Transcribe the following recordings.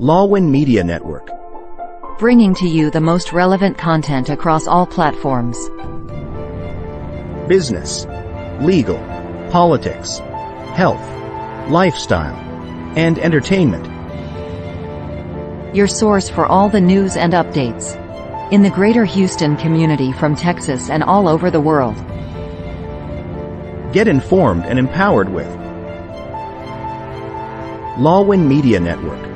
Lawwin Media Network. Bringing to you the most relevant content across all platforms. Business, legal, politics, health, lifestyle, and entertainment. Your source for all the news and updates in the greater Houston community from Texas and all over the world. Get informed and empowered with Lawwin Media Network.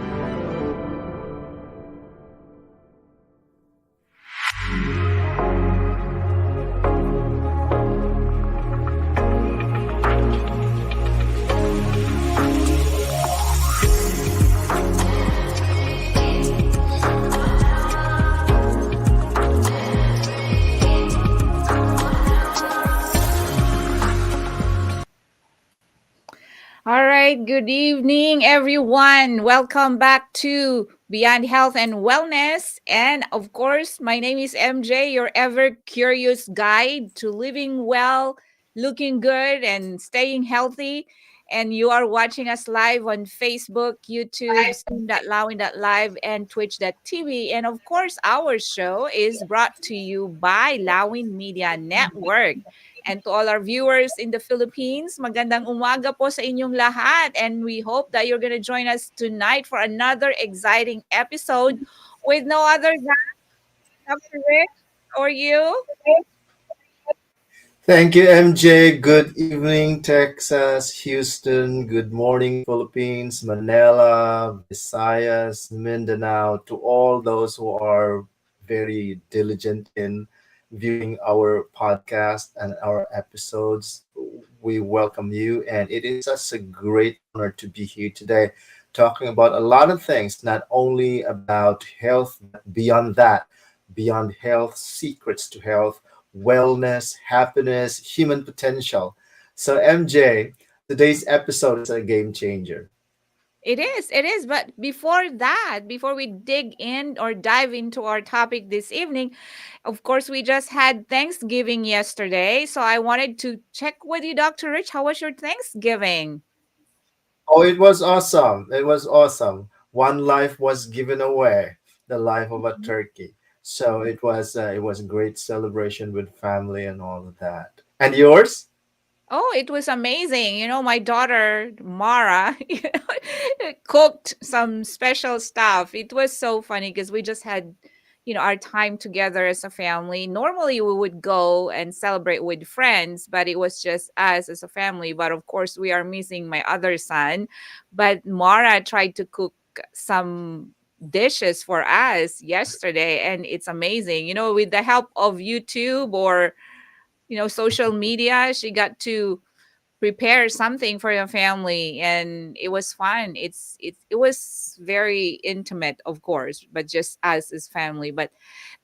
All right, good evening, everyone. Welcome back to Beyond Health and Wellness. And of course, my name is MJ, your ever curious guide to living well, looking good, and staying healthy. And you are watching us live on Facebook, YouTube, Stream.Lawin.live, and Twitch.tv. And of course, our show is brought to you by Lawin Media Network. And to all our viewers in the Philippines, magandang umaga po sa inyong lahat. And we hope that you're going to join us tonight for another exciting episode with no other than Dr. Rick or you. Thank you, MJ. Good evening, Texas, Houston. Good morning, Philippines, Manila, Visayas, Mindanao. To all those who are very diligent in viewing our podcast and our episodes, we welcome you. And it is such a great honor to be here today talking about a lot of things, not only about health, but beyond that, beyond health, secrets to health, wellness, happiness, human potential. So, MJ, today's episode is a game changer. It is. But before that, before we dig in or dive into our topic this evening, of course, we just had Thanksgiving yesterday. So I wanted to check with you, Dr. Rich. How was your Thanksgiving? Oh, it was awesome. It was awesome. One life was given away, the life of a turkey. So it was a great celebration with family and all of that. And yours? Oh, it was amazing. My daughter, Mara, cooked some special stuff. It was so funny because we just had, our time together as a family. Normally, we would go and celebrate with friends, but it was just us as a family. But of course, we are missing my other son. But Mara tried to cook some dishes for us yesterday, and it's amazing. With the help of YouTube or social media, she got to prepare something for the family, and it was fun. It was very intimate, of course, but just us as family. But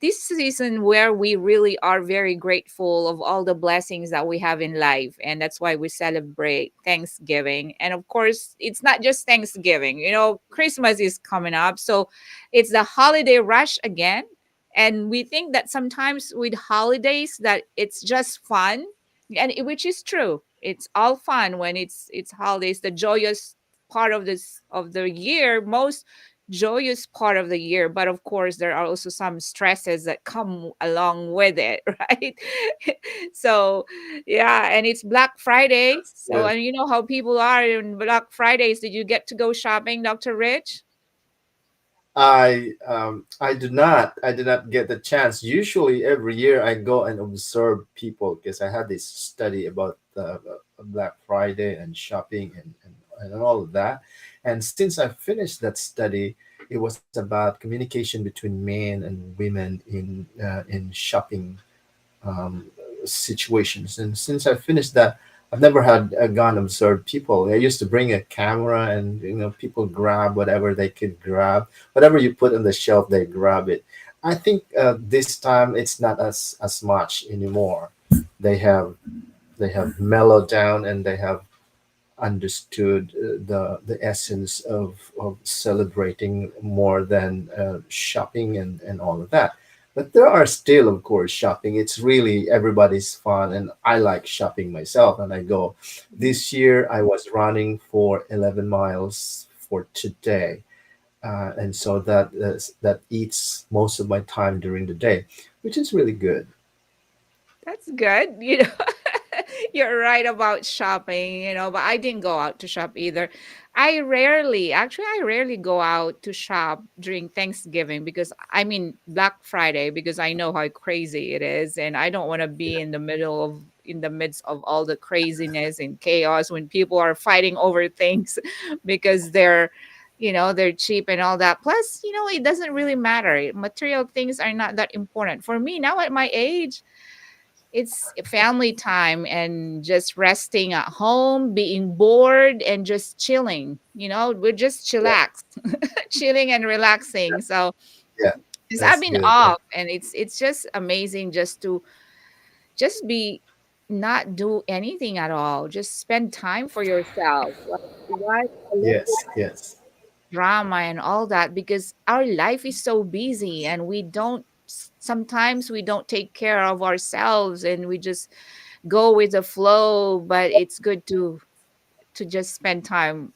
this season where we really are very grateful of all the blessings that we have in life, and that's why we celebrate Thanksgiving. And of course, it's not just Thanksgiving. Christmas is coming up, so it's the holiday rush again. And we think that sometimes with holidays that it's just fun, and which is true. It's all fun when it's holidays, the joyous part of the year, most joyous part of the year. But of course, there are also some stresses that come along with it, right? So yeah, and it's Black Friday. So Yes. and you know how people are in Black Fridays. Did you get to go shopping, Dr. Rich? I did not get the chance. Usually every year I go and observe people because I had this study about Black Friday and shopping and all of that. And since I finished that study, it was about communication between men and women in shopping um, situations. And since I finished that, I've never had gone observe people. I used to bring a camera, and people grab whatever they could grab, whatever you put on the shelf, they grab it. I think this time it's not as much anymore. They have they have mellowed down, and they have understood the essence of celebrating more than shopping and all of that. But there are still, of course, shopping. It's really everybody's fun, and I like shopping myself. And I go. This year, I was running for 11 miles for today. and so that eats most of my time during the day, which is really good. That's good. You're right about shopping, but I didn't go out to shop either. I rarely go out to shop during Thanksgiving because I mean Black Friday because I know how crazy it is and I don't want to be in the midst of all the craziness and chaos when people are fighting over things because they're cheap and all that. Plus, it doesn't really matter. Material things are not that important. For me now at my age, it's family time and just resting at home, being bored and just chilling. We're just Yeah, chillax, chilling and relaxing. So yeah, because I've that's been good. off and it's just amazing just to just be not do anything at all. Just spend time for yourself. Like watch a little Yes, yes. drama and all that because our life is so busy and sometimes we don't take care of ourselves and we just go with the flow, but it's good to just spend time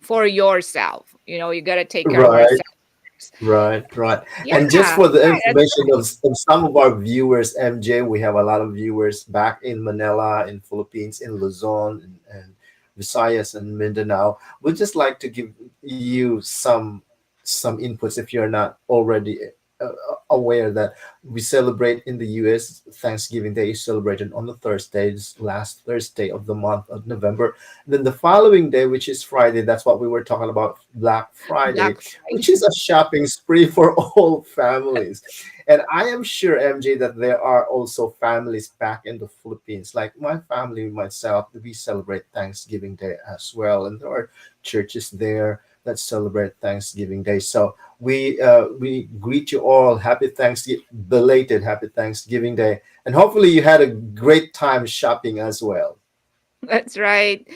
for yourself. You got to take care of Right. ourselves. Right, right. Yeah, And just for the right, that's information of some of our viewers, MJ, we have a lot of viewers back in Manila, in Philippines, in Luzon, and Visayas and Mindanao. We'd just like to give you some inputs if you're not already aware that we celebrate in the US. Thanksgiving Day is celebrated on the Thursday, this last Thursday of the month of November. Then the following day, which is Friday, that's what we were talking about, Black Black Friday, which Friday. is a shopping spree for all families. And I am sure, MJ, that there are also families back in the Philippines. Like my family, myself, we celebrate Thanksgiving Day as well. And there are churches there that celebrate Thanksgiving Day. So we greet you all happy Thanksgiving, belated happy Thanksgiving Day. And hopefully you had a great time shopping as well. That's right.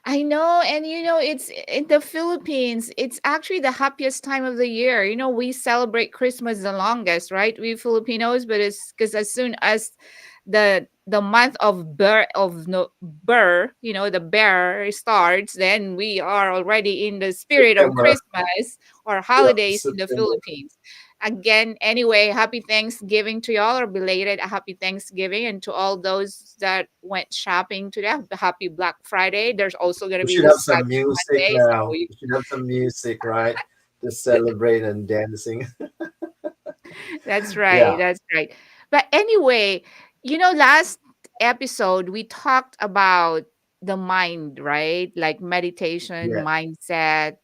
I know. And it's in the Philippines, it's actually the happiest time of the year. We celebrate Christmas the longest, right? We Filipinos, but it's because as soon as the month of the bear starts, then we are already in the spirit of September. Christmas or Yep, holidays in the September. Philippines. Again, anyway, happy Thanksgiving to y'all, or belated happy Thanksgiving, and to all those that went shopping today, happy Black Friday. There's also going to We be should the have Cyber some music Monday, so now. We should have some music, right? To celebrate and dancing. that's Yeah, right. That's right. But anyway, last episode we talked about the mind, right? Like meditation, yeah, mindset,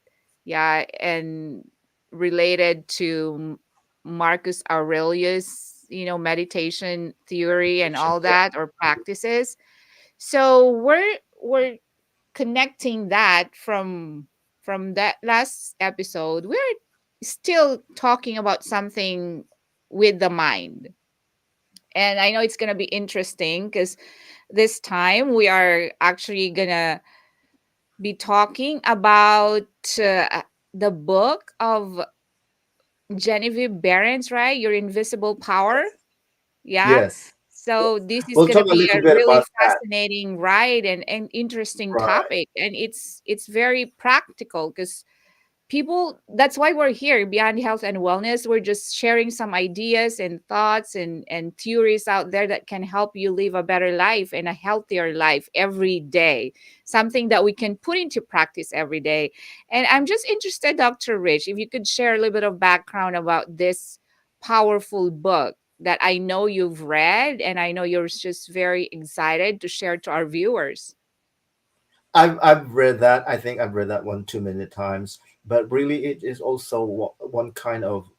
yeah, and related to Marcus Aurelius, meditation theory and all yeah. that or practices. So we're connecting that from that last episode. We're still talking about something with the mind. And I know it's going to be interesting because this time we are actually going to be talking about the book of Genevieve Barron's, right? Your Invisible Power. Yeah. Yes, So yes. this is We'll going to talk a be a little bit really about that. fascinating ride and interesting Right. topic. And it's very practical because that's why we're here beyond health and wellness. We're just sharing some ideas and thoughts and theories out there that can help you live a better life and a healthier life every day, something that we can put into practice every day. And I'm just interested, Dr. Rich, if you could share a little bit of background about this powerful book that I know you've read and I know you're just very excited to share to our viewers. I've read that. I think I've read that one too many times. But really, it is also one kind of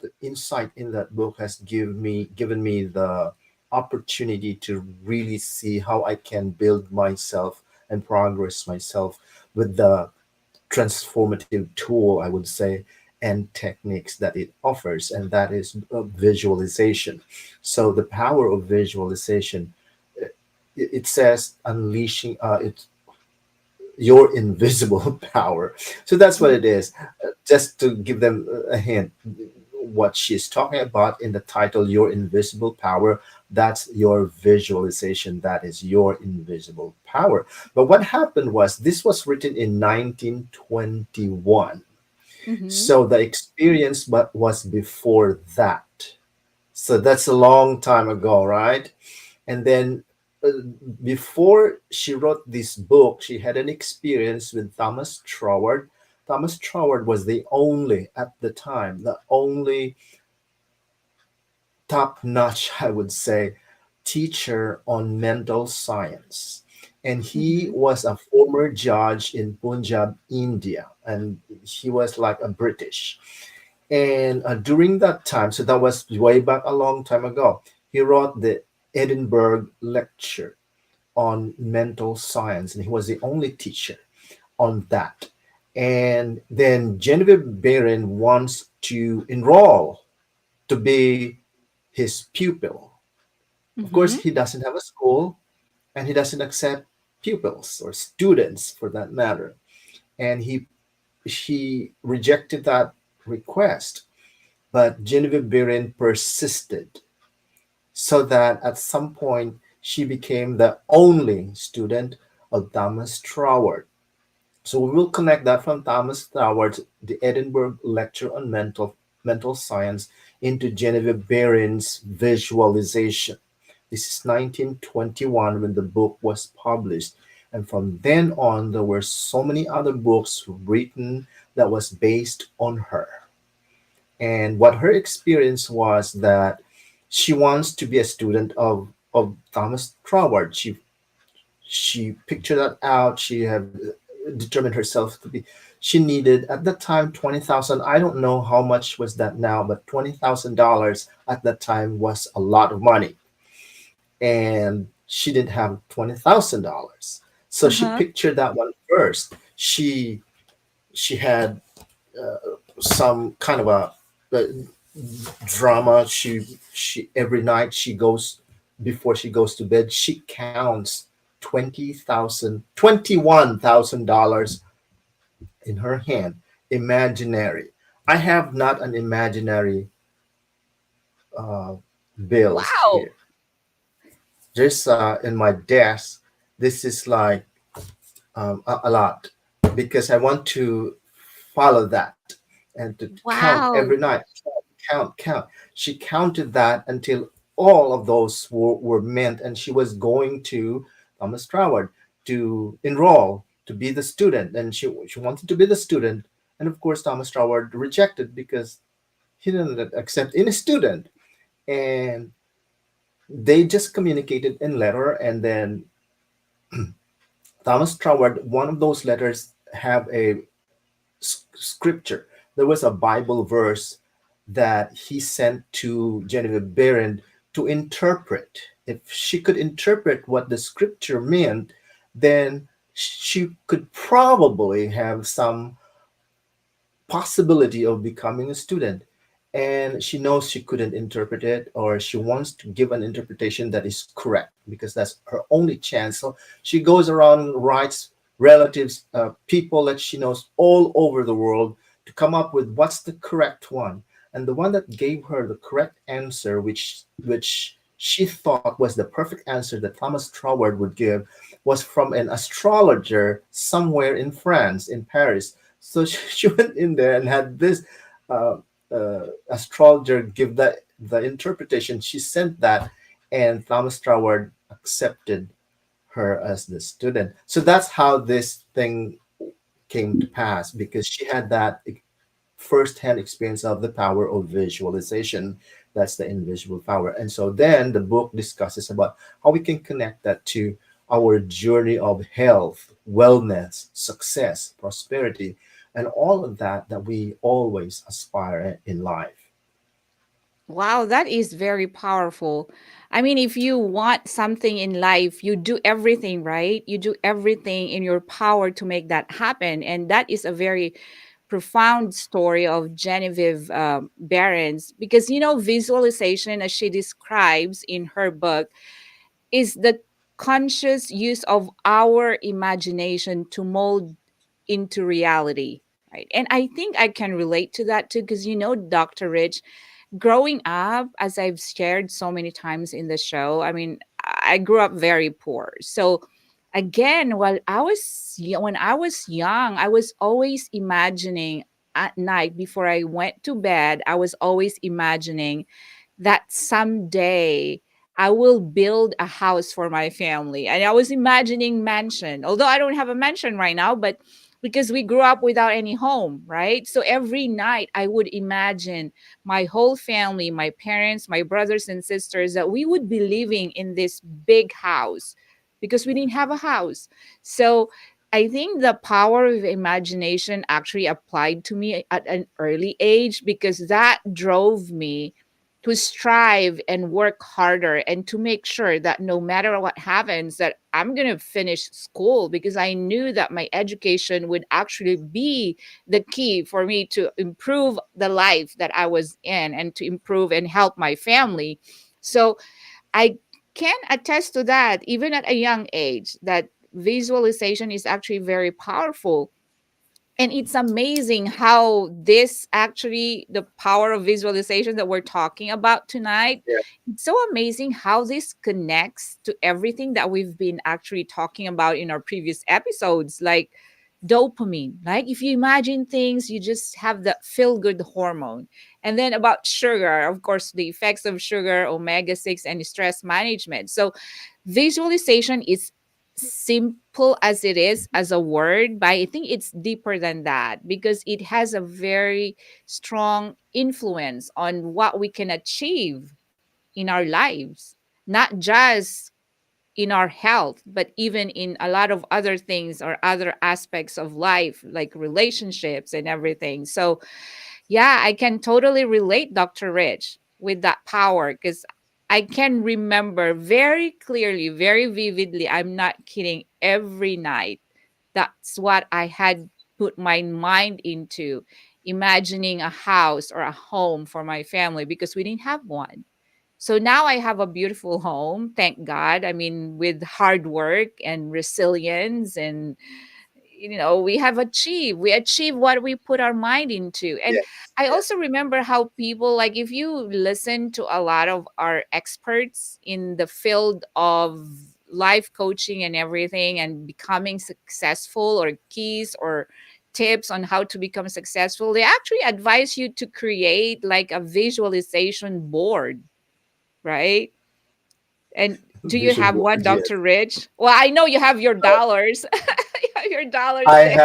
the insight in that book has given me the opportunity to really see how I can build myself and progress myself with the transformative tool, I would say, and techniques that it offers, and that is visualization. So the power of visualization, it says unleashing it your invisible power. So that's what it is. Just to give them a hint, what she's talking about in the title, Your Invisible Power, that's your visualization. That is your invisible power. But what happened was this was written in 1921. Mm-hmm. So the experience but was before that. So that's a long time ago, right? And then uh, before she wrote this book, she had an experience with Thomas Troward. Thomas Troward was the only, at the time, the only top notch, I would say, teacher on mental science. And he Mm-hmm. was a former judge in Punjab, India, and he was like a British. And during that time, so that was way back a long time ago, he wrote the Edinburgh Lecture on mental science, and he was the only teacher on that. And then Genevieve Barron wants to enroll to be his pupil. Of course, Mm-hmm. he doesn't have a school and he doesn't accept pupils or students for that matter. And he rejected that request. But Genevieve Barron persisted so that at some point she became the only student of Thomas Troward. So we will connect that from Thomas Troward, the Edinburgh Lecture on Mental Science, into Genevieve Barron's visualization. This is 1921 when the book was published. And from then on, there were so many other books written that was based on her. And what her experience was that she wants to be a student of Thomas Troward. She pictured that out. She had determined herself to be. She needed at that time 20,000. I don't know how much was that now, but $20,000 at that time was a lot of money, and she didn't have $20,000. So she Uh-huh. pictured that one first. She had some kind of a drama. She every night she goes before she goes to bed. She counts $21,000 in her hand, imaginary. I have not an imaginary uh, bills Wow. here. There's in my desk. This is like a lot because I want to follow that and to count every Wow. night. Count. She counted that until all of those were meant, and she was going to Thomas Troward to enroll to be the student, and she wanted to be the student, and of course Thomas Troward rejected because he didn't accept any student, and they just communicated in letter, and then Thomas Troward, one of those letters have a scripture. There was a Bible verse that he sent to Genevieve Barron to interpret. If she could interpret what the scripture meant, then she could probably have some possibility of becoming a student. And she knows she couldn't interpret it, or she wants to give an interpretation that is correct because that's her only chance. So she goes around, writes relatives, people that she knows all over the world to come up with what's the correct one. And the one that gave her the correct answer, which she thought was the perfect answer that Thomas Troward would give, was from an astrologer somewhere in France, in Paris. So she went in there and had this uh, astrologer give the interpretation. She sent that, and Thomas Troward accepted her as the student. So that's how this thing came to pass because she had that first-hand experience of the power of visualization. That's the invisible power. And so then the book discusses about how we can connect that to our journey of health, wellness, success, prosperity, and all of that we always aspire in life. Wow, that is very powerful. I mean, if you want something in life, you do everything, right? You do everything in your power to make that happen. And that is a very profound story of Genevieve Barron's because, visualization, as she describes in her book, is the conscious use of our imagination to mold into reality. Right. And I think I can relate to that too, because Dr. Rich, growing up, as I've shared so many times in the show, I mean, I grew up very poor. So again, when I was young, I was always imagining at night before I went to bed, I was always imagining that someday I will build a house for my family. And I was imagining mansion, although I don't have a mansion right now, but because we grew up without any home, right? So every night I would imagine my whole family, my parents, my brothers and sisters, that we would be living in this big house because we didn't have a house. So I think the power of imagination actually applied to me at an early age because that drove me to strive and work harder and to make sure that no matter what happens that I'm going to finish school because I knew that my education would actually be the key for me to improve the life that I was in and to improve and help my family. So I can attest to that even at a young age that visualization is actually very powerful. And it's amazing how this actually, the power of visualization that we're talking about tonight, Yeah. it's so amazing how this connects to everything that we've been actually talking about in our previous episodes, like dopamine. Like if you imagine things, you just have that feel good hormone. And then about sugar, of course, the effects of sugar, omega 6, and stress management. So visualization is simple as it is as a word, but I think it's deeper than that because it has a very strong influence on what we can achieve in our lives, not just in our health, but even in a lot of other things or other aspects of life, like relationships and everything. So, yeah, I can totally relate, Dr. Rich, with that power because I can remember very clearly, very vividly. I'm not kidding. Every night, that's what I had put my mind into, imagining a house or a home for my family because we didn't have one. So now I have a beautiful home, thank God. I mean, with hard work and resilience and we achieve what we put our mind into. And Yes. I Yeah. also remember how people, like if you listen to a lot of our experts in the field of life coaching and everything and becoming successful, or keys or tips on how to become successful, they actually advise you to create like a visualization board, right? And do you Vision have board. one, Yes. Dr. Rich? Well, I know you have your Uh, dollars. You have your dollars there.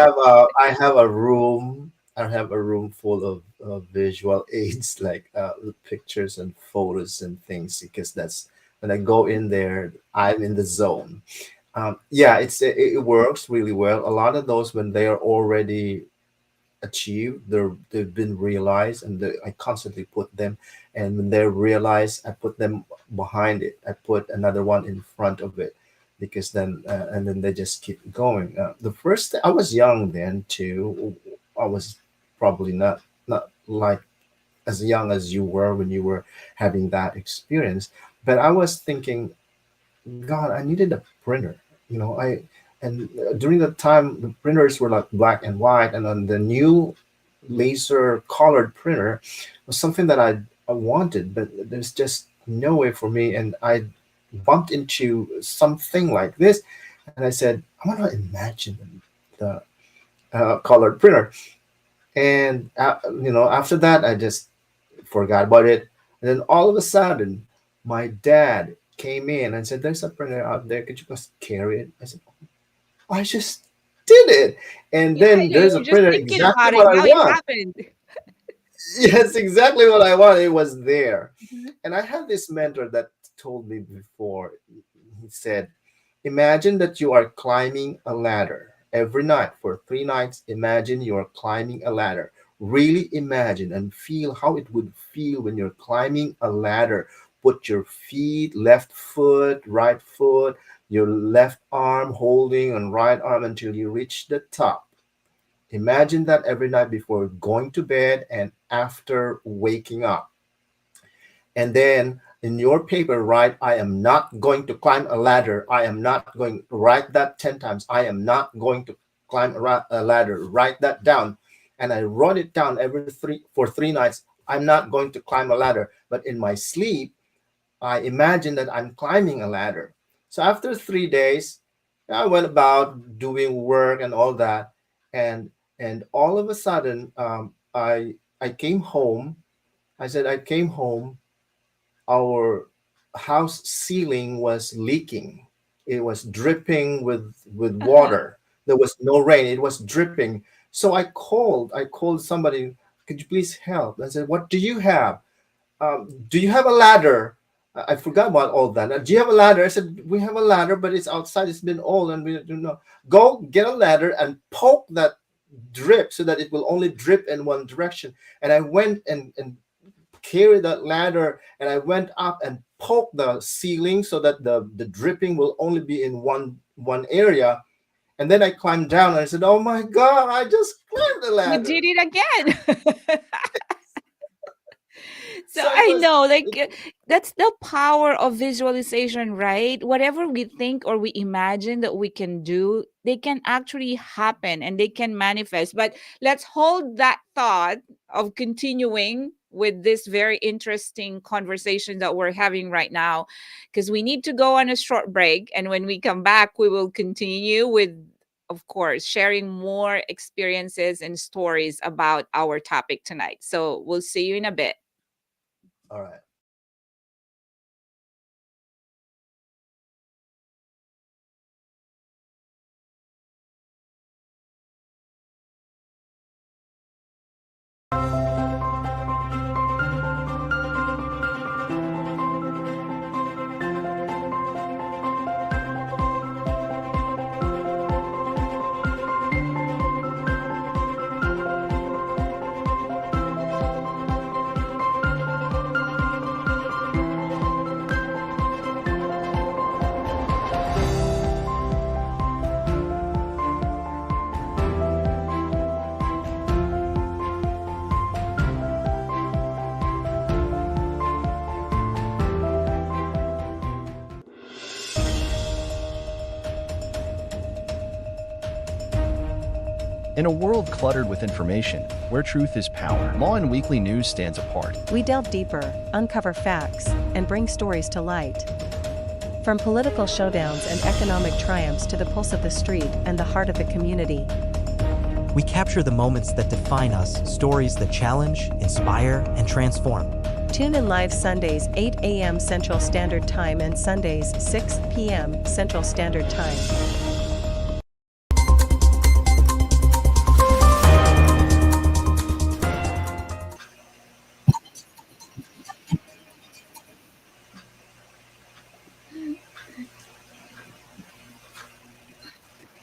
I have a room. I have a room full of visual aids like pictures and photos and things because that's when I go in there, I'm in the zone. Yeah, it works really well. A lot of those when they are already achieved, they've been realized, and I constantly put them. And when they're realized, I put them behind it. I put another one in front of it, because then and then they just keep going. The first I was young then too. I was probably not like as young as you were when you were having that experience, but I was thinking, God, I needed a printer. I and during the time the printers were like black and white, and then the new laser colored printer was something that I wanted, but there's just no way for me. And I bumped into something like this, and I said, I want to imagine the colored printer. And after that, I just forgot about it. And then all of a sudden, my dad came in and said, "There's a printer out there. Could you just carry it?" I said, "I just did it." And Yeah, then yeah, there's a you're just printer thinking exactly about it. what I Now it want. happened. Yes, exactly what I want. It was there. Mhm. And I had this mentor that told me before. He said, imagine that you are climbing a ladder every night for 3 nights. Imagine you are climbing a ladder. Really imagine and feel how it would feel when you're climbing a ladder. Put your feet, left foot, right foot, your left arm holding on right arm until you reach the top. Imagine that every night before going to bed and after waking up. And then in your paper, write, I am not going to climb a ladder. I am not going to write that 10 times. I am not going to climb a ladder. Write that down. And I wrote it down for 3 nights. I'm not going to climb a ladder. But in my sleep, I imagine that I'm climbing a ladder. So after 3 days, I went about doing work and all that, and all of a sudden, I came home. I said I came home. Our house ceiling was leaking. It was dripping with Uh-huh. water. There was no rain. It was dripping. So I called somebody. Could you please help? I said, what do you have? Do you have a ladder? I forgot about all that. Do you have a ladder? I said, we have a ladder, but it's outside. It's been old, and we don't know. Go get a ladder and poke that drip so that it will only drip in one direction. And I went and carried that ladder, and I went up and poked the ceiling so that the dripping will only be in one area. And then I climbed down and I said, oh my God, I just climbed the You ladder. did it again. So So it I was, know, like, that's the power of visualization, right? Whatever we think or we imagine that we can do, they can actually happen and they can manifest. But let's hold that thought of continuing with this very interesting conversation that we're having right now, because we need to go on a short break. And when we come back, we will continue with, of course, sharing more experiences and stories about our topic tonight. So we'll see you in a bit. all right. In a world cluttered with information, where truth is power, Law and Weekly News stands apart. We delve deeper, uncover facts, and bring stories to light. From political showdowns and economic triumphs to the pulse of the street and the heart of the community. We capture the moments that define us, stories that challenge, inspire, and transform. Tune in live Sundays 8 a.m. Central Standard Time and Sundays 6 p.m. Central Standard Time.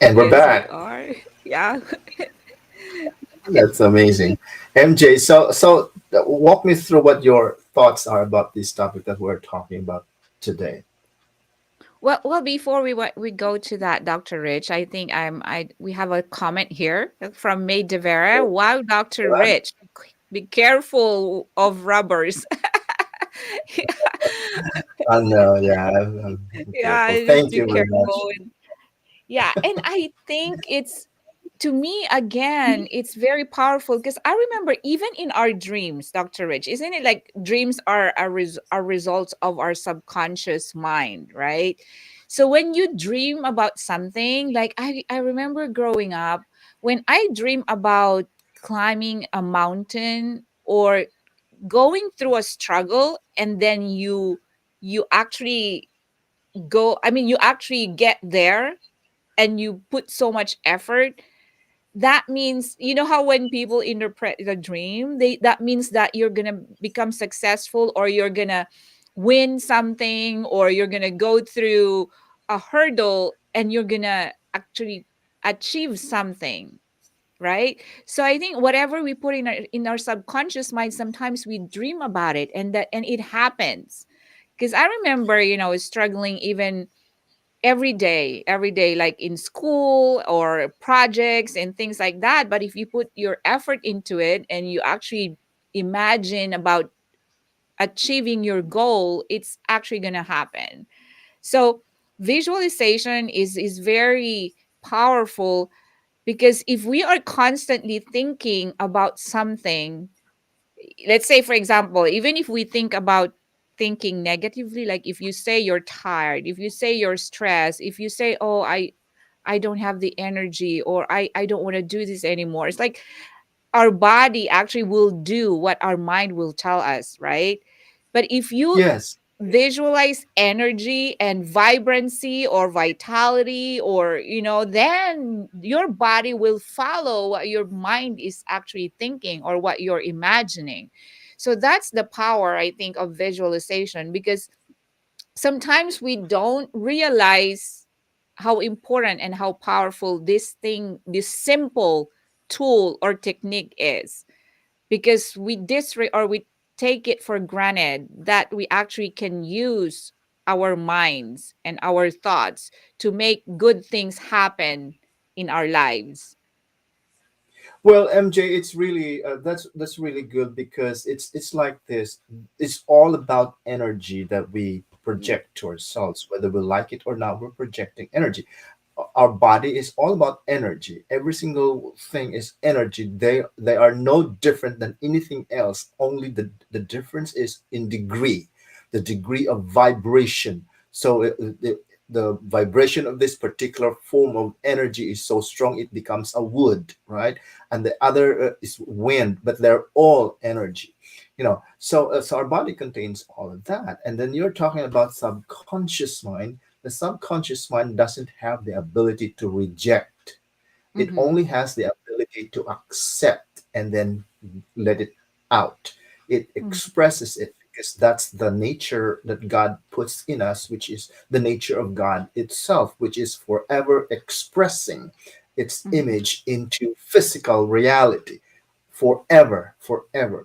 And we're Yes, we back. are. Yeah. That's amazing. MJ, so walk me through what your thoughts are about this topic that we're talking about today. Well, before we go to that, Dr. Rich, I think we have a comment here from May Devera. Wow, Dr. Rich, be careful of rubbers. I know, yeah, I'm Yeah, careful. just Thank be you very much. careful. Yeah, and I think it's, to me, again, it's very powerful because I remember even in our dreams, Dr. Rich, isn't it like dreams are are results of our subconscious mind, right? So when you dream about something, like I remember growing up, when I dream about climbing a mountain or going through a struggle, and then you actually you actually get there and you put so much effort, that means, you know how when people interpret the dream, they that means that you're gonna become successful, or you're gonna win something, or you're gonna go through a hurdle and you're gonna actually achieve something, right? So I think whatever we put in our subconscious mind, sometimes we dream about it, and it happens. Because I remember, struggling even every day, like in school or projects and things like that. But if you put your effort into it and you actually imagine about achieving your goal, it's actually going to happen. So visualization is very powerful, because if we are constantly thinking about something, let's say for example, even if we think about thinking negatively, like if you say you're tired, if you say you're stressed, if you say, oh, I don't have the energy, or I don't want to do this anymore, it's like our body actually will do what our mind will tell us, right? But if you Yes. visualize energy and vibrancy or vitality, or then your body will follow what your mind is actually thinking or what you're imagining. So that's the power, I think, of visualization, because sometimes we don't realize how important and how powerful this simple tool or technique is, because we disregard or we take it for granted that we actually can use our minds and our thoughts to make good things happen in our lives. Well, MJ, it's really that's really good because it's like this. It's all about energy that we project to ourselves, whether we like it or not. We're projecting energy. Our body is all about energy. Every single thing is energy. They are no different than anything else. Only the difference is in degree, the degree of vibration. So the vibration of this particular form of energy is so strong it becomes a wood, right? And the other is wind, but they're all energy. So our body contains all of that. And then you're talking about subconscious mind. The subconscious mind doesn't have the ability to reject. It Mm-hmm. only has the ability to accept and then let it out. It expresses it because that's the nature that God puts in us, which is the nature of God itself, which is forever expressing its Mm-hmm. image into physical reality. Forever.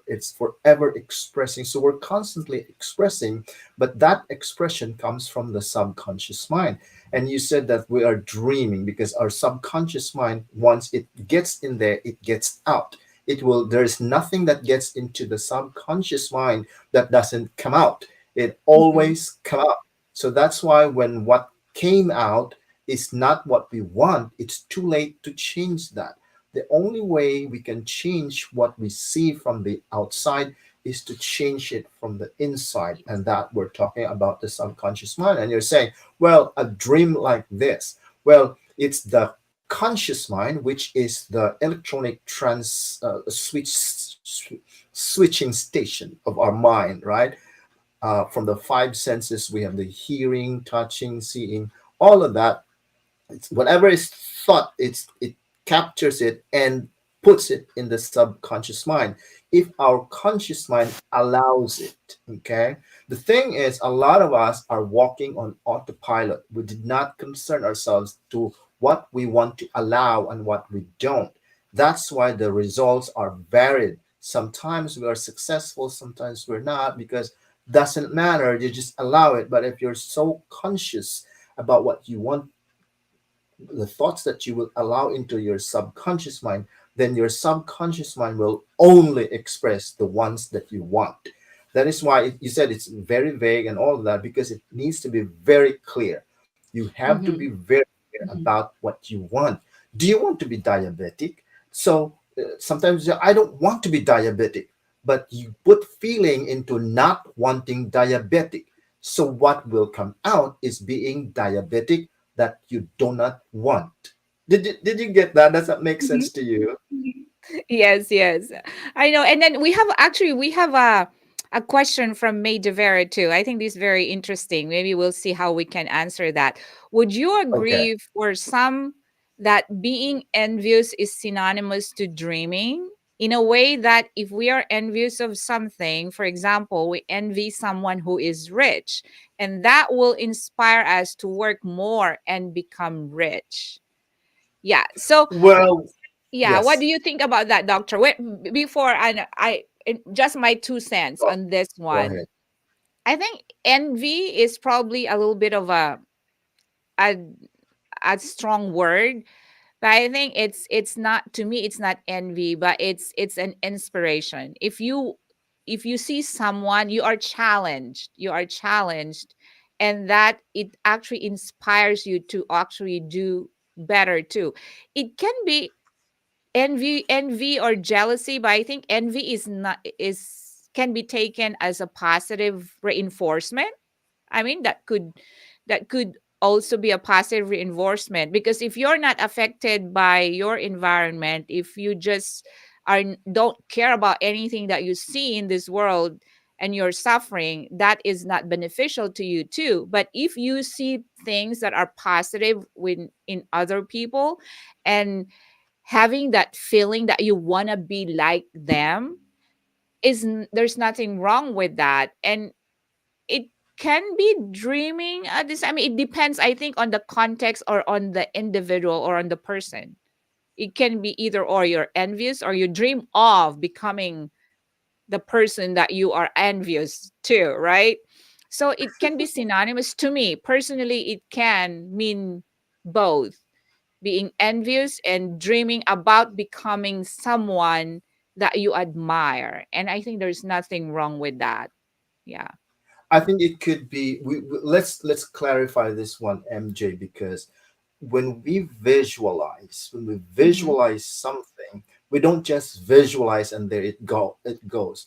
It's forever expressing. So we're constantly expressing, but that expression comes from the subconscious mind. And you said that we are dreaming because our subconscious mind, once it gets in there, it gets out. There's nothing that gets into the subconscious mind that doesn't come out. It Mm-hmm. always come out. So that's why when what came out is not what we want, it's too late to change that. The only way we can change what we see from the outside is to change it from the inside. And that we're talking about the subconscious mind. And you're saying, well, a dream like this. Well, it's the conscious mind, which is the electronic switching station of our mind, right? From the five senses, we have the hearing, touching, seeing, all of that. It's whatever is thought, it captures it and puts it in the subconscious mind if our conscious mind allows it. Okay, the thing is, a lot of us are walking on autopilot. We did not concern ourselves to what we want to allow and what we don't. That's why the results are varied. Sometimes we are successful, sometimes we're not, because doesn't matter, you just allow it. But if you're so conscious about what you want, the thoughts that you will allow into your subconscious mind, then your subconscious mind will only express the ones that you want. That is why you said it's very vague and all of that, because it needs to be very clear. You have to be Mm-hmm. very clear about what you want. Do you want to be diabetic? So sometimes I don't want to be diabetic, but you put feeling into not wanting diabetic. So what will come out is being diabetic that you do not want. Did you get that? Does that make sense to you? Yes, yes. I know. And then we have a question from May Devera too. I think this is very interesting. Maybe we'll see how we can answer that. Would you Okay. agree for some that being envious is synonymous to dreaming? In a way that if we are envious of something, for example, we envy someone who is rich, and that will inspire us to work more and become rich. Yeah. So Well, yeah, what do yes. you think about that, doctor? Wait, before just my 2 cents Go, on this go one. ahead. I think envy is probably a little bit of a, a strong word, but I think it's not, to me it's not envy, but it's an inspiration. If you see someone, you are challenged, and that it actually inspires you to actually do better too. It can be envy or jealousy, but I think envy is not is can be taken as a positive reinforcement. I mean, that could also be a positive reinforcement, because if you're not affected by your environment, if you just don't care about anything that you see in this world and you're suffering, that is not beneficial to you too. But if you see things that are positive in other people, and having that feeling that you want to be like them, there's nothing wrong with that. And it can be dreaming at this, I mean, it depends, I think, on the context or on the individual or on the person. It can be either or, you're envious or you dream of becoming the person that you are envious to, right? So it can be synonymous. To me personally, it can mean both, being envious and dreaming about becoming someone that you admire. And I think there's nothing wrong with that. Yeah. I think it could be. Let's clarify this one, MJ, because when we Mm-hmm. visualize something, we don't just visualize and there it goes.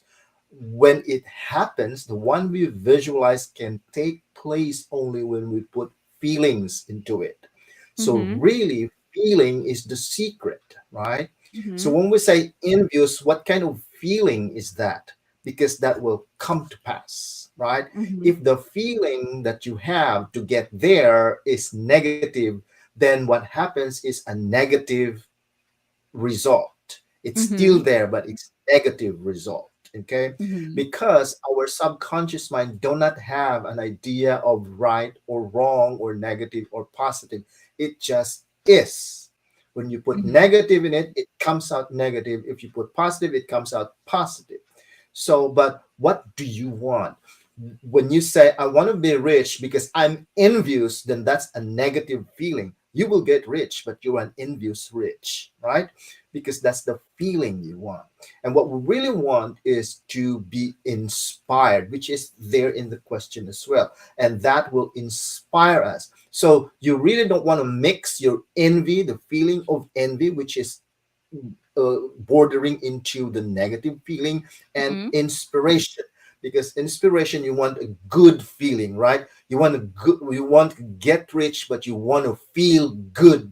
When it happens, the one we visualize can take place only when we put feelings into it. So Mm-hmm. really, feeling is the secret, right? So Mm-hmm. when we say envious, what kind of feeling is that? Because that will come to pass, right? Mm-hmm. If the feeling that you have to get there is negative, then what happens is a negative result. It's still Mm-hmm. there, but it's negative result. Okay, Mm-hmm. because our subconscious mind do not have an idea of right or wrong or negative or positive. It just is. When you put Mm-hmm. negative in it, it comes out negative. If you put positive, it comes out positive. So, but what do you want? When you say I want to be rich because I'm envious, then that's a negative feeling. You will get rich, but you're an envious rich, right? Because that's the feeling you want. And what we really want is to be inspired, which is there in the question as well. And that will inspire us. So you really don't want to mix your envy, the feeling of envy, which is bordering into the negative feeling, and Mm-hmm. inspiration, because inspiration, you want a good feeling, right? You want to get rich, but you want to feel good,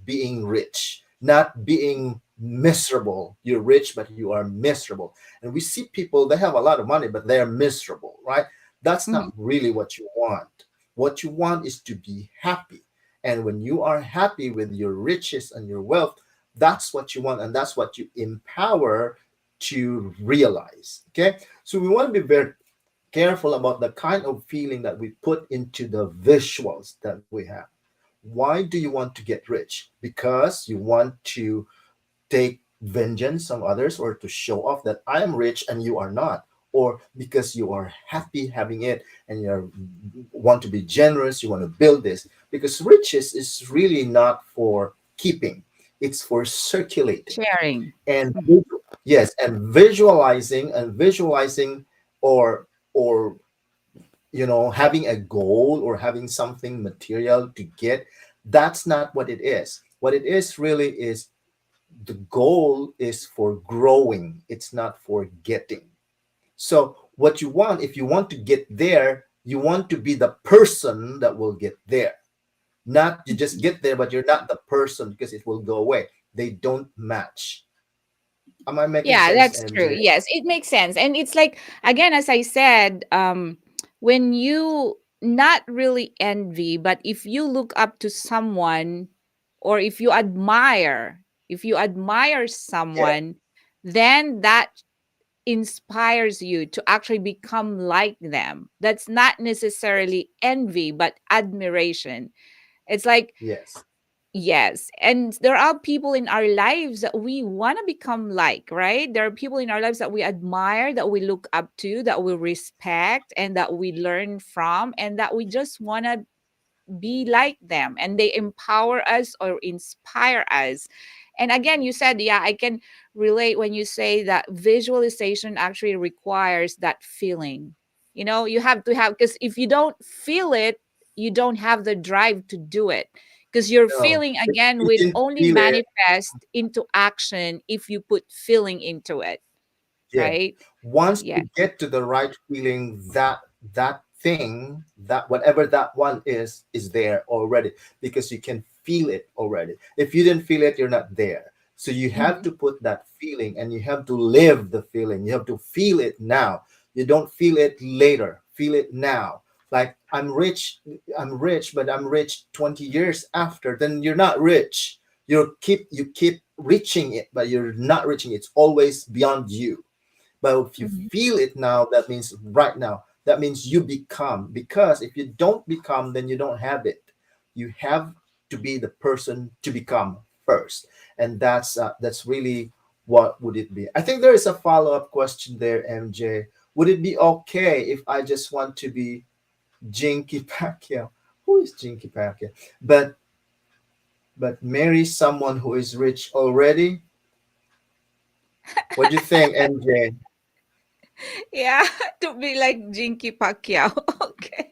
being rich, not being miserable. You're rich but you are miserable, and we see people, they have a lot of money but they're miserable, right? That's Mm-hmm. not really what you want. What you want is to be happy, and when you are happy with your riches and your wealth, that's what you want, and that's what you empower to realize. Okay, so we want to be very careful about the kind of feeling that we put into the visuals that we have. Why do you want to get rich? Because you want to take vengeance on others, or to show off that I am rich and you are not, or because you are happy having it and you want to be generous, you want to build this. Because riches is really not for keeping, it's for circulating. Sharing. And Mm-hmm. yes, and visualizing, or having a goal or having something material to get, that's not what it is. What it is really is, the goal is for growing, it's not for getting. So what you want, if you want to get there, you want to be the person that will get there, not you just get there but you're not the person, because it will go away. They don't match. Am I making Yeah, sense, that's true. MJ? Yes, it makes sense. And it's like, again, as I said, when you not really envy, but if you look up to someone, or if you admire Yeah. someone, then that inspires you to actually become like them. That's not necessarily envy, but admiration. It's like, Yes. yes. And there are people in our lives that we want to become like, right? There are people in our lives that we admire, that we look up to, that we respect, and that we learn from, and that we just want to be like them, and they empower us or inspire us. And again, you said, yeah, I can relate when you say that visualization actually requires that feeling. You have to have, because if you don't feel it, you don't have the drive to do it, because your No, feeling if again you would didn't only feel it. manifest into action if you put feeling into it, Yeah. right? Once Yeah. you get to the right feeling, that thing, that whatever that one is there already, because you can feel it already. If you didn't feel it, you're not there. So you have Mhm. to put that feeling and you have to live the feeling. You have to feel it now. You don't feel it later. Feel it now. Like I'm rich, but I'm rich 20 years after, then you're not rich. You keep reaching it, but you're not reaching it. It's always beyond you. But if you Mhm. feel it now, that means right now. That means you become. Because if you don't become, then you don't have it. You have to be the person to become first, and that's really what would it be. I think there is a follow up question there, MJ. Would it be okay if I just want to be Jinky Pacquiao? Who is Jinky Pacquiao? But marry someone who is rich already? What do you think, MJ? Yeah, to be like Jinky Pacquiao. Okay.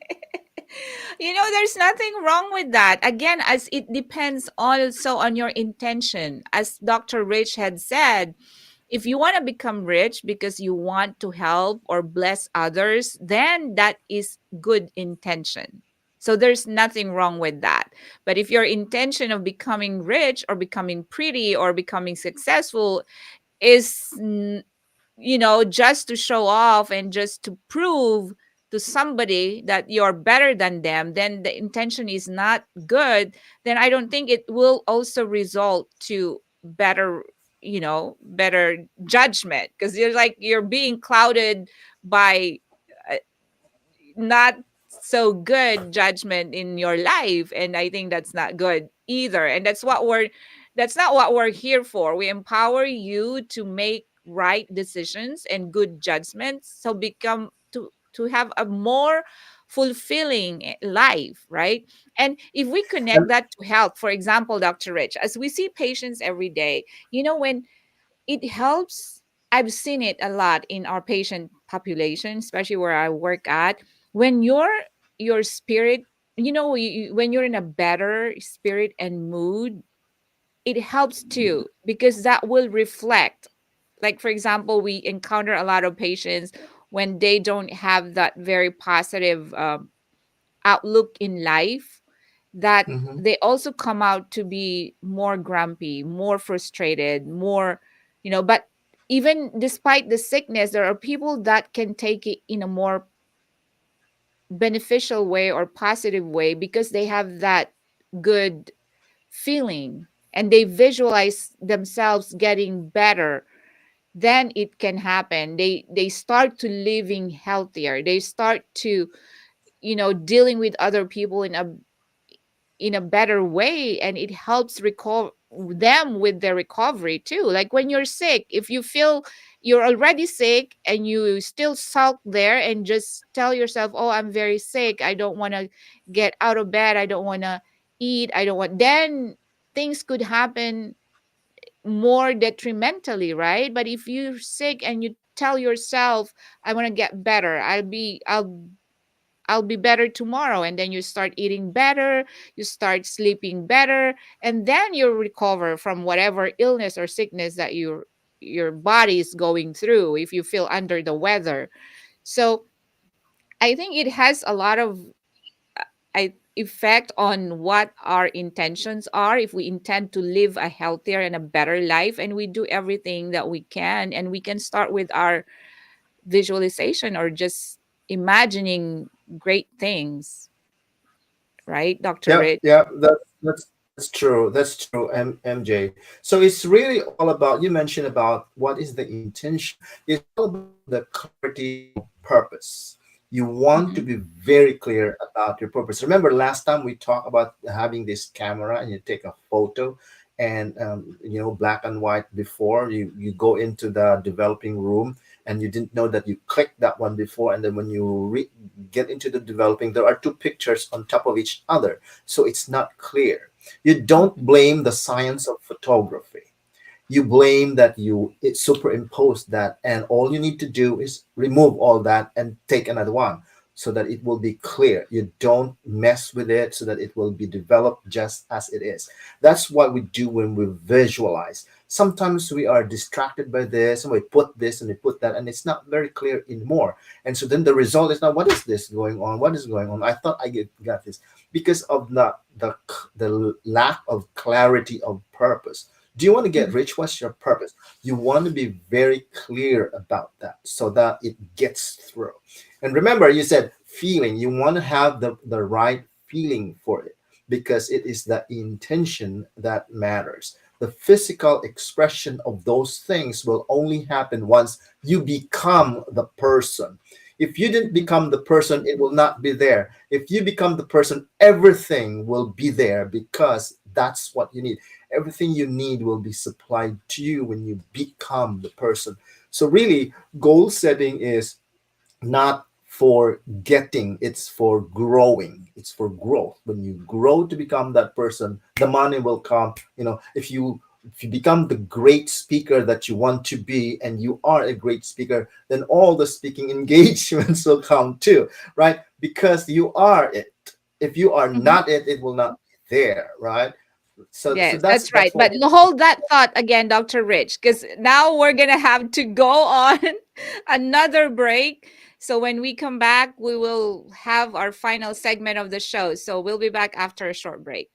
There's nothing wrong with that. Again, as it depends also on your intention. As Dr. Rich had said, if you want to become rich because you want to help or bless others, then that is good intention. So there's nothing wrong with that. But if your intention of becoming rich or becoming pretty or becoming successful is just to show off and just to prove to somebody that you're better than them, then the intention is not good. Then I don't think it will also result to better judgment, because you're being clouded by uh, not so good judgment in your life, and I think that's not good either. And that's not what we're here for. We empower you to make right decisions and good judgments, so become to have a more fulfilling life, right? And if we connect that to health, for example, Dr. Rich, as we see patients every day, when it helps. I've seen it a lot in our patient population, especially where I work at. When your spirit, when you're in a better spirit and mood, it helps too, because that will reflect. Like, for example, we encounter a lot of patients when they don't have that very positive outlook in life, that Mm-hmm. they also come out to be more grumpy, more frustrated, more, but even despite the sickness, there are people that can take it in a more beneficial way or positive way, because they have that good feeling and they visualize themselves getting better. Then it can happen. They start to living healthier. They start to dealing with other people in a better way, and it helps recover them with their recovery too. Like when you're sick, if you feel you're already sick and you still sulk there and just tell yourself, oh, I'm very sick, I don't want to get out of bed, I don't want to eat, I don't want, then things could happen more detrimentally, right? But if you're sick and you tell yourself, I want to get better, I'll be better tomorrow. And then you start eating better, you start sleeping better, and then you recover from whatever illness or sickness that your body is going through if you feel under the weather. So I think it has a lot of effect on what our intentions are. If we intend to live a healthier and a better life, and we do everything that we can, and we can start with our visualization or just imagining great things, right, Dr. Yeah, Rich? yeah, that's true. That's true, MJ. So it's really all about, you mentioned about what is the intention. It's all about the clarity of purpose. You want to Mhm. be very clear about your purpose. Remember last time we talked about having this camera and you take a photo, and black and white, before you go into the developing room, and you didn't know that you clicked that one before, and then when you get into the developing, there are two pictures on top of each other, so it's not clear. You don't Mhm. blame the science of photography. You blame that it superimposed that, and all you need to do is remove all that and take another one, so that it will be clear. You don't mess with it, so that it will be developed just as it is. That's what we do when we visualize. Sometimes we are distracted by this, and we put this and we put that, and it's not very clear anymore. And so then the result is, now what is this going on, what is going on? I thought got this, because of the lack of clarity of purpose. Do you want to get Mhm. rich? What's your purpose? You want to be very clear about that so that it gets through. And remember, you said feeling. You want to have the right feeling for it because it is the intention that matters. The physical expression of those things will only happen once you become the person. If you didn't Mhm. become the person, it will not be there. If you become the person, everything will be there because that's what you need. Everything you need will be supplied to you when you become the person. So, really, goal setting is not for getting, it's for growing, it's for growth. When you grow to become that person, the money will come. If you become the great speaker that you want to be and you are a great speaker, then all the speaking engagements will come too, right? Because you are it. If you are Mhm. not it, it will not be there, right? So Yes, that's that's right. that's what But hold that thought again, Dr. Rich, because now we're going to have to go on another break. So when we come back, we will have our final segment of the show. So we'll be back after a short break.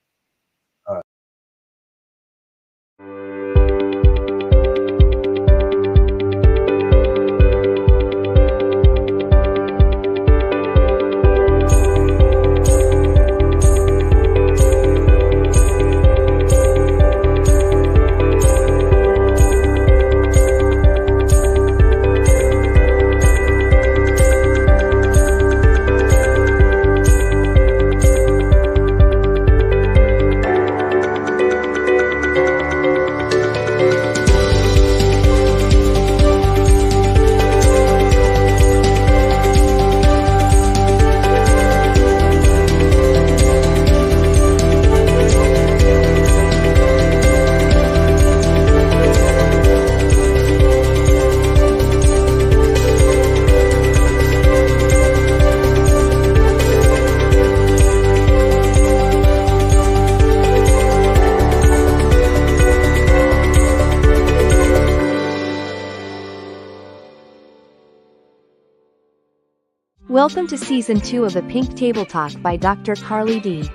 Welcome to Season 2 of the Pink Table Talk by Dr. Carly D.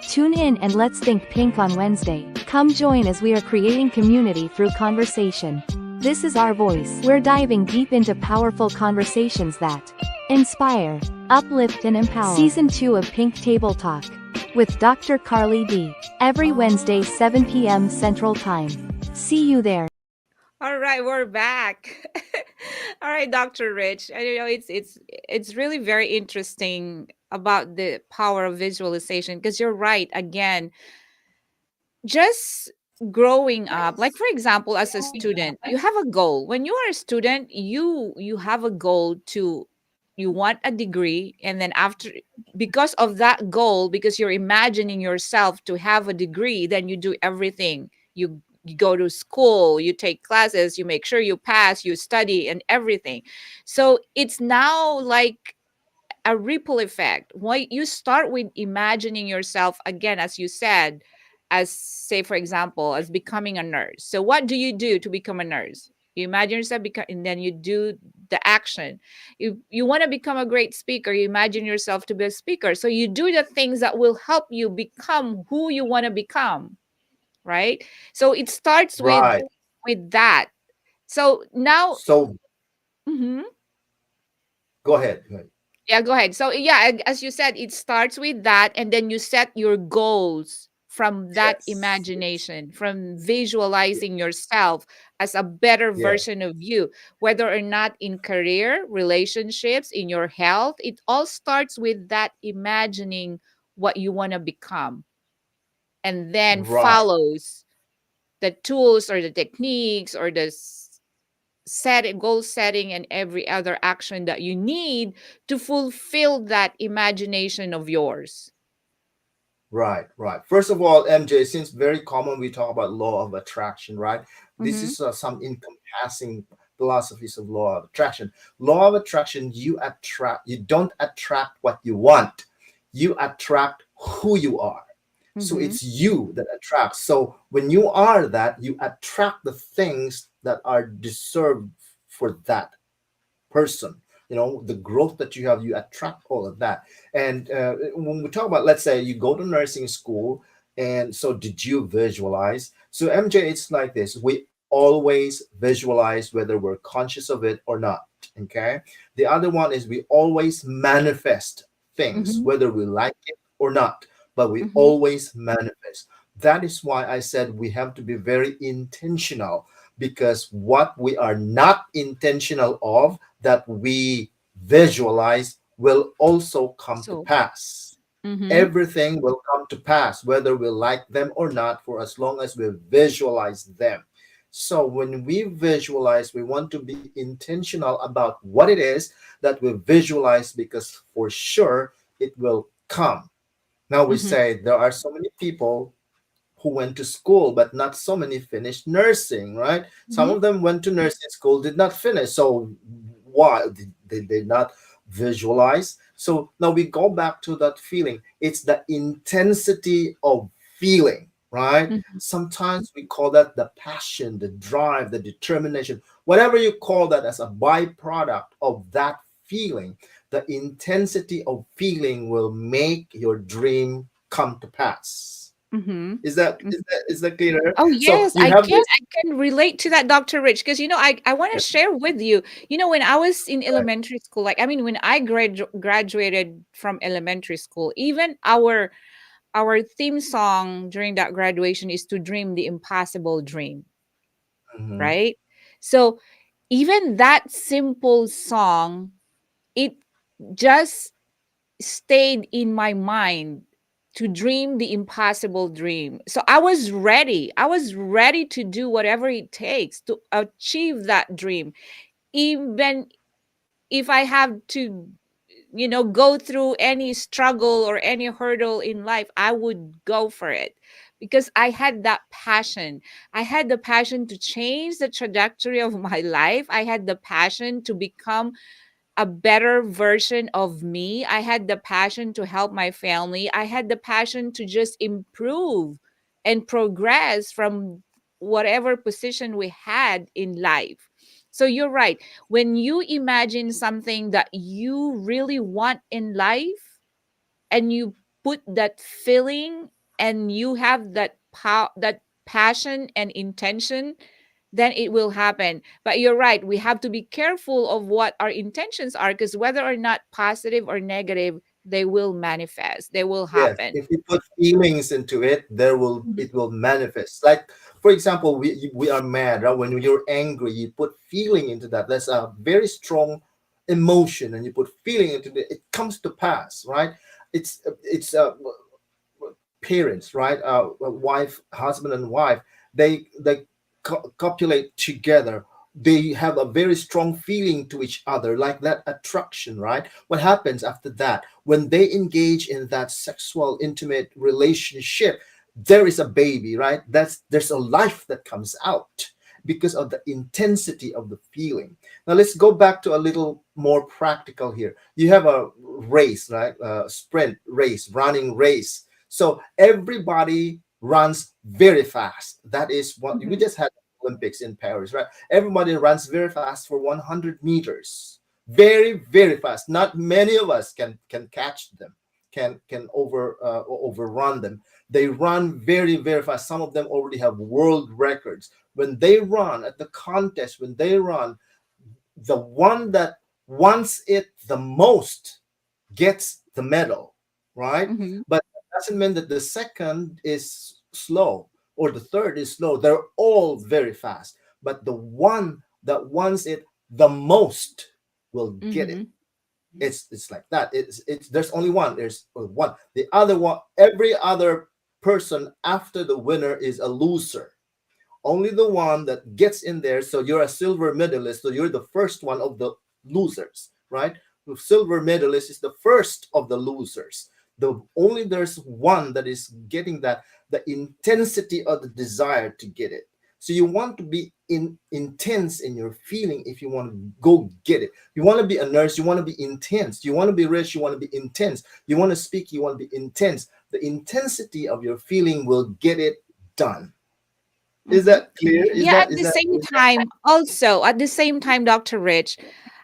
Tune in and let's think pink on Wednesday. Come join as we are creating community through conversation. This is our voice. We're diving deep into powerful conversations that inspire, uplift, and empower. Season 2 of Pink Table Talk with Dr. Carly D. Every Wednesday, 7 p.m. Central Time. See you there. All right, we're back. All right, Dr. Rich. I know it's really very interesting about the power of visualization because you're right. Again, just growing up, like for example, as a student, you have a goal. When you are a student, you have a goal to you want a degree, and then after, because of that goal, because you're imagining yourself to have a degree, then you do everything. You go to school, you take classes, you make sure you pass, you study and everything. So it's now like a ripple effect. Why you start with imagining yourself again, as you said, as say for example, as becoming a nurse. So what do you do to become a nurse? You imagine yourself become, and then you do the action. You want to become a great speaker. You imagine yourself to be a speaker. So you do the things that will help you become who you want to become, right? So it starts right. with that. So now, So mhm. go ahead. Go ahead. Yeah, go ahead. So yeah, as you said, it starts with that, and then you set your goals from that Yes. Yes. imagination, from visualizing yourself as a better Yeah. version of you, whether or not in career, relationships, in your health. It all starts with that imagining what you want to become, and then Right. follows the tools or the techniques or the goal setting and every other action that you need to fulfill that imagination of yours. Right, right. First of all, MJ, since very common we talk about law of attraction, right? This Mm-hmm. is some encompassing philosophies of law of attraction. Law of attraction, you don't attract what you want. You attract who you are. So Mm-hmm. it's you that attracts. So when you are that, you attract the things that are deserved for that person. The growth that you have, you attract all of that. And when we talk about, let's say you go to nursing school And so, did you visualize? So, MJ, it's like this: we always visualize whether we're conscious of it or not. Okay. The other one is we always manifest things, Mm-hmm. whether we like it or not, but we Mm-hmm. always manifest. That is why I said we have to be very intentional, because what we are not intentional of, that we visualize, will also come to So, pass. mm-hmm. Everything will come to pass, whether we like them or not, for as long as we visualize them. So, when we visualize, we want to be intentional about what it is that we visualize, because for sure it will come. Now, we Mm-hmm. say there are so many people who went to school, but not so many finished nursing, right? Some Mm-hmm. of them went to nursing school, did not finish. So why did they not visualize? So now we go back to that feeling. It's the intensity of feeling, right? Mm-hmm. Sometimes we call that the passion, the drive, the determination, whatever you call that, as a byproduct of that feeling. The intensity of feeling will make your dream come to pass. Mm-hmm. Is that clearer? Oh So yes, you have this. I can relate to that, Dr. Rich, because I want to share with you. When I was in Right. elementary school, like I mean, when I graduated from elementary school, even our theme song during that graduation is to dream the impossible dream, Mhm. right? So even that simple song, it just stayed in my mind to dream the impossible dream. So I was ready. I was ready to do whatever it takes to achieve that dream. Even if I have to, go through any struggle or any hurdle in life, I would go for it because I had that passion. I had the passion to change the trajectory of my life. I had the passion to become a better version of me. I had the passion to help my family. I had the passion to just improve and progress from whatever position we had in life. So you're right. When you imagine something that you really want in life and you put that feeling and you have that passion and intention, then it will happen. But you're right, we have to be careful of what our intentions are, because whether or not positive or negative, they will manifest, they will Yes, happen. if you put feelings into it, Mhm. it will manifest. Like, for example, we are mad, right? When you're angry, you put feeling into that. That's a very strong emotion, and you put feeling into it. It comes to pass, right? It's parents, right? Wife, husband, and wife. They copulate together. They have a very strong feeling to each other, like that attraction, right? What happens after that when they engage in that sexual, intimate relationship? There is a baby, right? There's a life that comes out because of the intensity of the feeling. Now let's go back to a little more practical here. You have a race, right? Sprint race, running race. So everybody runs very fast. That is what we Mhm. just had Olympics in Paris, right? Everybody runs very fast for 100 meters. Very, very fast. Not many of us can catch them, can overrun them. They run very, very fast. Some of them already have world records. When they run at the contest, when they run, the one that wants it the most gets the medal, right? Mhm. But that doesn't mean that the second is slow or the third is slow. They're all very fast. But the one that wants it the most will get it. Mhm. It's like that. It's there's only one. There's one. The other one, every other person after the winner is a loser. Only the one that gets in there. So you're a silver medalist. So you're the first one of the losers, right? The silver medalist is the first of the losers. The only there's one that is getting that, the intensity of the desire to get it. So you want to be intense in your feeling if you want to go get it. You want to be a nurse, you want to be intense. You want to be rich, you want to be intense. You want to speak, you want to be intense. The intensity of your feeling will get it done. Is Mhm. that clear? Is Yeah, that at is the that same is that time, also at the same time, Dr. Rich,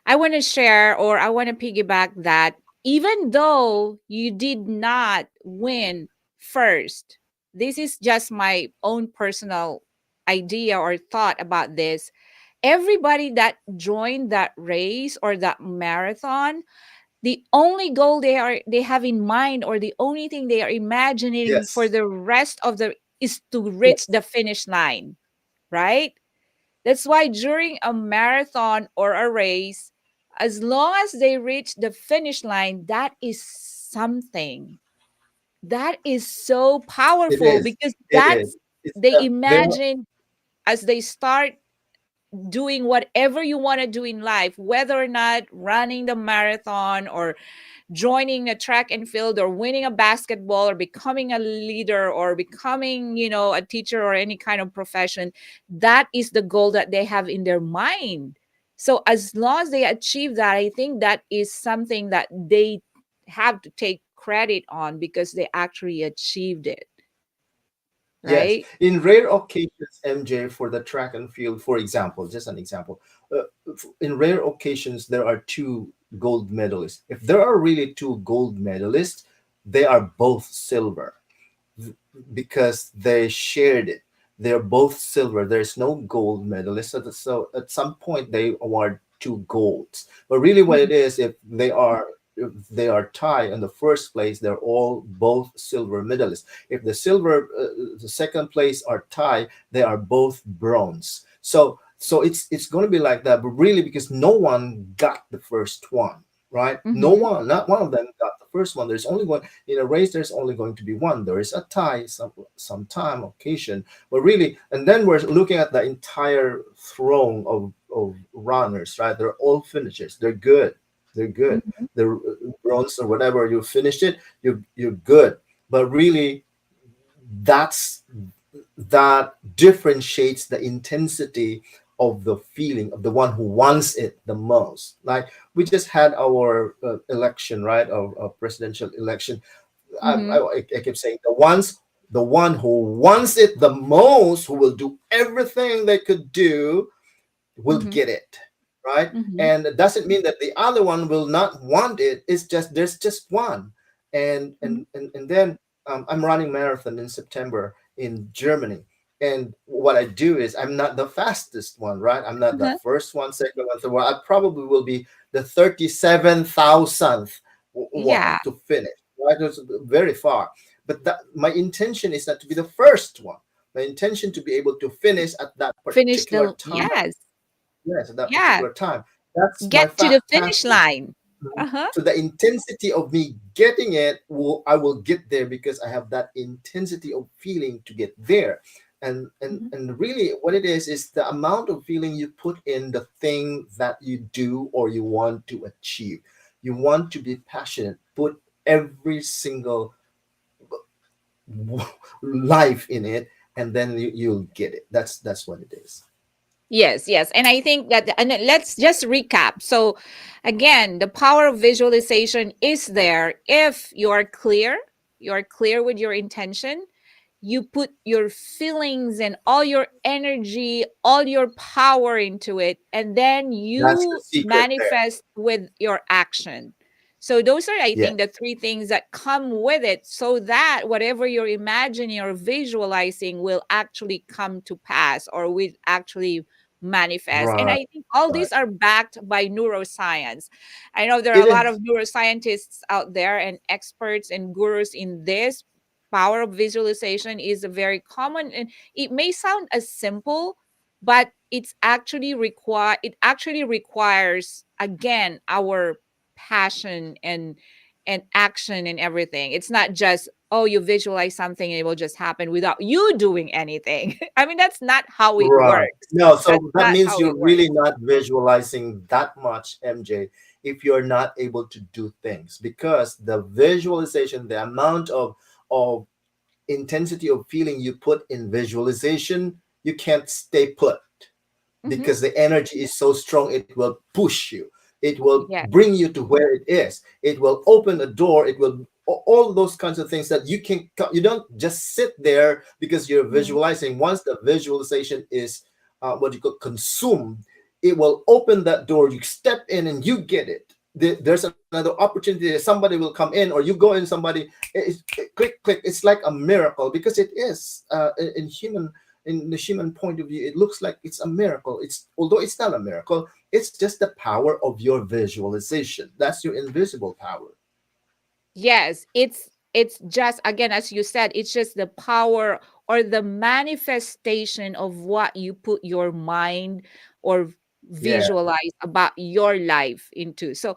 I want to share, or I want to piggyback that even though you did not win first, this is just my own personal idea or thought about this. Everybody that joined that race or that marathon, the only goal they have in mind, or the only thing they are imagining for Yes. the rest of the, is to reach Yes. the finish line, right? That's why during a marathon or a race, as long as they reach the finish line, that is something. That is so It powerful, is. because It is. that's, It's they they imagine, as they start doing whatever you want to do in life, whether or not running the marathon, or joining a track and field, or winning a basketball, or becoming a leader, or becoming, a teacher, or any kind of profession, that is the goal that they have in their mind. So as long as they achieve that, I think that is something that they have to take credit on, because they actually achieved it, Yes, right? in rare occasions, MJ, for the track and field, for example, just an example, in rare occasions, there are two gold medalists. If there are really two gold medalists, they are both silver because they shared it. They're both silver. There's no gold medalist. So at some point, they award two golds. But really, what it Mhm. is, if they are tied in the first place, they're all both silver medalists. If the second place are tied, they are both bronze. So it's going to be like that. But really, because no one got the first one, right? No Mhm. one, not one of them got the first one. There's only one in a race. There's only going to be one. There is a tie, some time, occasion, but really, and then we're looking at the entire throng of runners, right? They're all finishers. They're good. They're good. Mhm. The bronze or whatever, you finished it, you're good. But really, that's that differentiates the intensity of the feeling of the one who wants it the most. Like we just had our election, right? Of presidential election. Mhm. I keep saying the one who wants it the most, who will do everything they could do, will Mhm. get it, right? Mhm. And it doesn't mean that the other one will not want it. It's just there's just one. And then I'm running marathon in September in Germany. And what I do is I'm not the fastest one, right? I'm not the Uh-huh. first one, second one, third one. I probably will be the 37,000th one Yeah. to finish. Right? It's very far. But my intention is not to be the first one. My intention to be able to finish at that Finish particular the, time. yes. Yes, at that Yeah. particular time. That's my Get to the finish passion. line. Uh-huh. So the intensity of me getting it, I will get there because I have that intensity of feeling to get there. And and Mhm. and really what it is the amount of feeling you put in the thing that you do or you want to achieve. You want to be passionate, put every single life in it, and then you'll get it. That's what it is. Yes, yes. And I think that, and then let's just recap. So, again, the power of visualization is there if you are clear with your intention, you put your feelings and all your energy, all your power into it, and then That's the you secret there. manifest with your action. So those are, I think, the Yes. three things that come with it, so that whatever you're imagining or visualizing will actually come to pass, or will actually manifest. And Right. I think all Right. these are backed by neuroscience. I know there are It a lot of is. neuroscientists out there and experts and gurus in this. Power of visualization is a very common, and it may sound as simple, but it actually requires, again, our passion and action and everything. It's not just, oh, you visualize something and it will just happen without you doing anything. I mean, that's not how it Right. works. No, That's so that not means how it you're works. really not visualizing that much, MJ, if you're not able to do things because the visualization, the amount of intensity of feeling you put in visualization, you can't stay put Hmm. because the energy is so strong, it will push you, it will Yeah. bring you to where it is, it will open a door, it will all those kinds of things that you don't just sit there because you're Mhm. visualizing. Once the visualization is what you call consumed, it will open that door, you step in and you get it. there's another opportunity, somebody will come in, or you go in, somebody, click click, it's like a miracle, because it is, in human, in the human point of view, it looks like it's a miracle. It's, although it's not a miracle, it's just the power of your visualization. That's your invisible power. Yes, it's just, again, as you said, it's just the power or the manifestation of what you put your mind or Yeah. visualize about your life into. So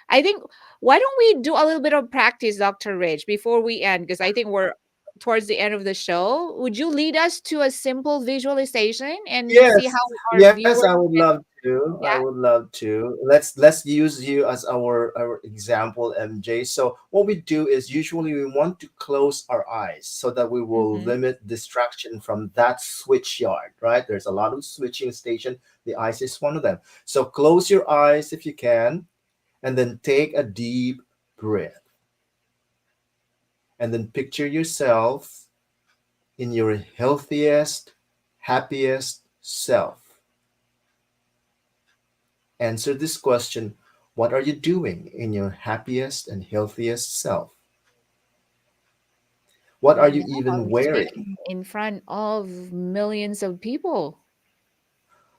I think, why don't we do a little bit of practice, Dr. Rich, before we end, because I think we're towards the end of the show. Would you lead us to a simple visualization and see how Yes, our yes, viewers I would can, love to. I yeah? would love to. Let's use you as our example, MJ. So what we do is, usually we want to close our eyes so that we will Mm-hmm. limit distraction from that switch yard, right? There's a lot of switching station. The eyes is one of them. So close your eyes if you can, and then take a deep breath, and then picture yourself in your healthiest, happiest self. Answer this question: what are you doing in your happiest and healthiest self? What are Right you now, even I'm wearing? speaking in front of millions of people.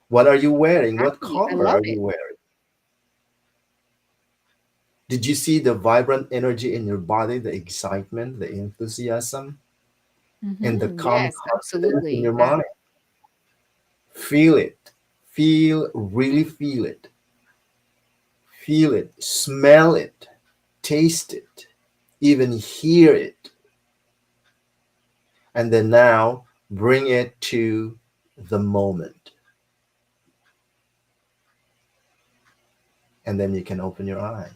What are you wearing? What Happy. I color love are it. you wearing? Did you see the vibrant energy in your body, the excitement, the enthusiasm, and the calm Yes, confidence in absolutely. your Yeah. mind? Feel it. Really feel it. Feel it. Smell it. Taste it. Even hear it. And then now bring it to the moment. And then you can open your eye.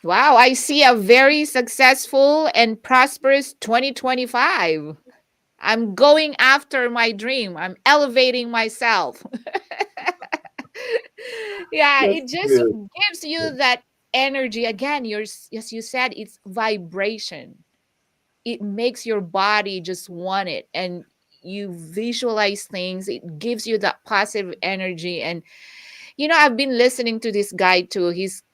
Wow, I see a very successful and prosperous 2025. I'm going after my dream. I'm elevating myself. Yeah, That's it just good. gives you that energy. Again, as you said, it's vibration. It makes your body just want it, and you visualize things. It gives you that positive energy. And I've been listening to this guy too. He's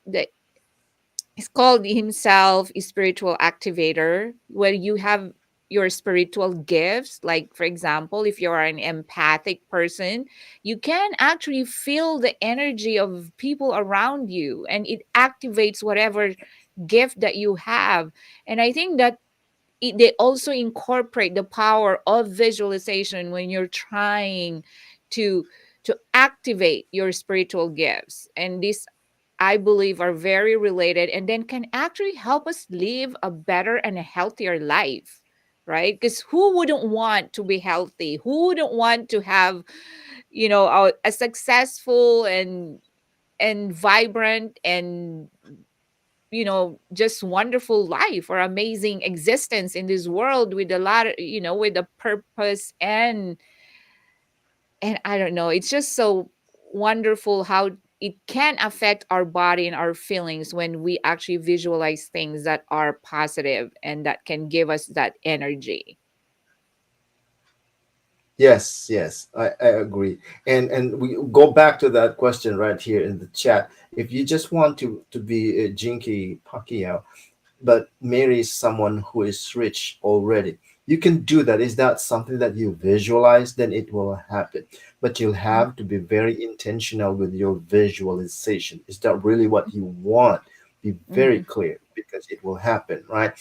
called himself a spiritual activator, where you have your spiritual gifts. Like, for example, if you're an empathic person, you can actually feel the energy of people around you, and it activates whatever gift that you have. And I think that they also incorporate the power of visualization when you're trying to activate your spiritual gifts. And this, I believe, are very related, and then can actually help us live a better and a healthier life, right? Because who wouldn't want to be healthy? Who wouldn't want to have, a successful and vibrant and just wonderful life or amazing existence in this world with a lot of, with a purpose, and I don't know, it's just so wonderful how it can affect our body and our feelings when we actually visualize things that are positive and that can give us that energy. Yes, yes, I agree. And we go back to that question right here in the chat. If you just want to be a Jinky Pacquiao, but marry someone who is rich already, you can do that. Is that something that you visualize? Then it will happen. But you'll have to be very intentional with your visualization. Is that really what you want? Be very Mm-hmm. clear, because it will happen, right?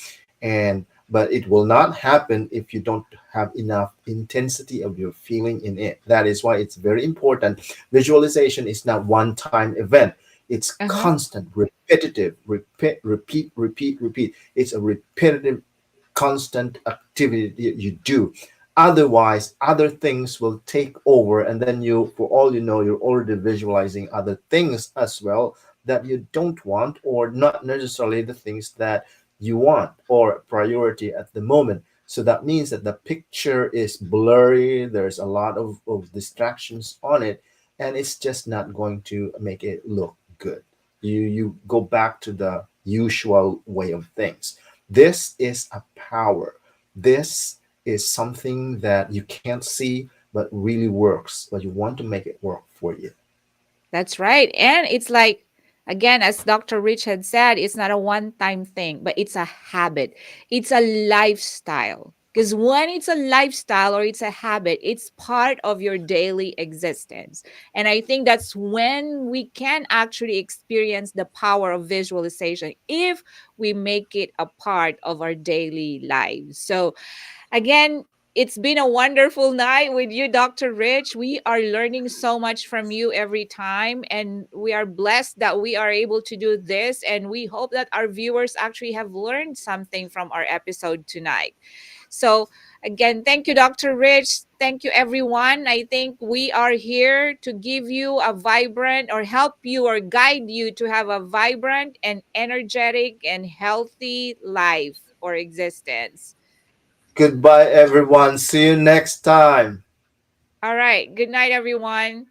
And but it will not happen if you don't have enough intensity of your feeling in it. That is why it's very important. Visualization is not one time event. It's Uh-huh. constant, repetitive, repeat. It's a repetitive, constant activity that you do. Otherwise, other things will take over, and then you, for all you know, you're already visualizing other things as well that you don't want, or not necessarily the things that you want or priority at the moment. So that means that the picture is blurry. There's a lot of distractions on it, and it's just not going to make it look good. You go back to the usual way of things. This is a power. This is something that you can't see but really works, but you want to make it work for you. That's right. And it's like Again, as Dr. Rich had said, it's not a one time thing, but it's a habit, it's a lifestyle. Because when it's a lifestyle or it's a habit, it's part of your daily existence. And I think that's when we can actually experience the power of visualization if we make it a part of our daily lives. So, again, it's been a wonderful night with you, Dr. Rich. We are learning so much from you every time, and we are blessed that we are able to do this. And we hope that our viewers actually have learned something from our episode tonight. So, again, thank you, Dr. Rich. Thank you, everyone. I think we are here to give you a vibrant or help you or guide you to have a vibrant and energetic and healthy life or existence. Goodbye, everyone. See you next time. All right. Good night, everyone.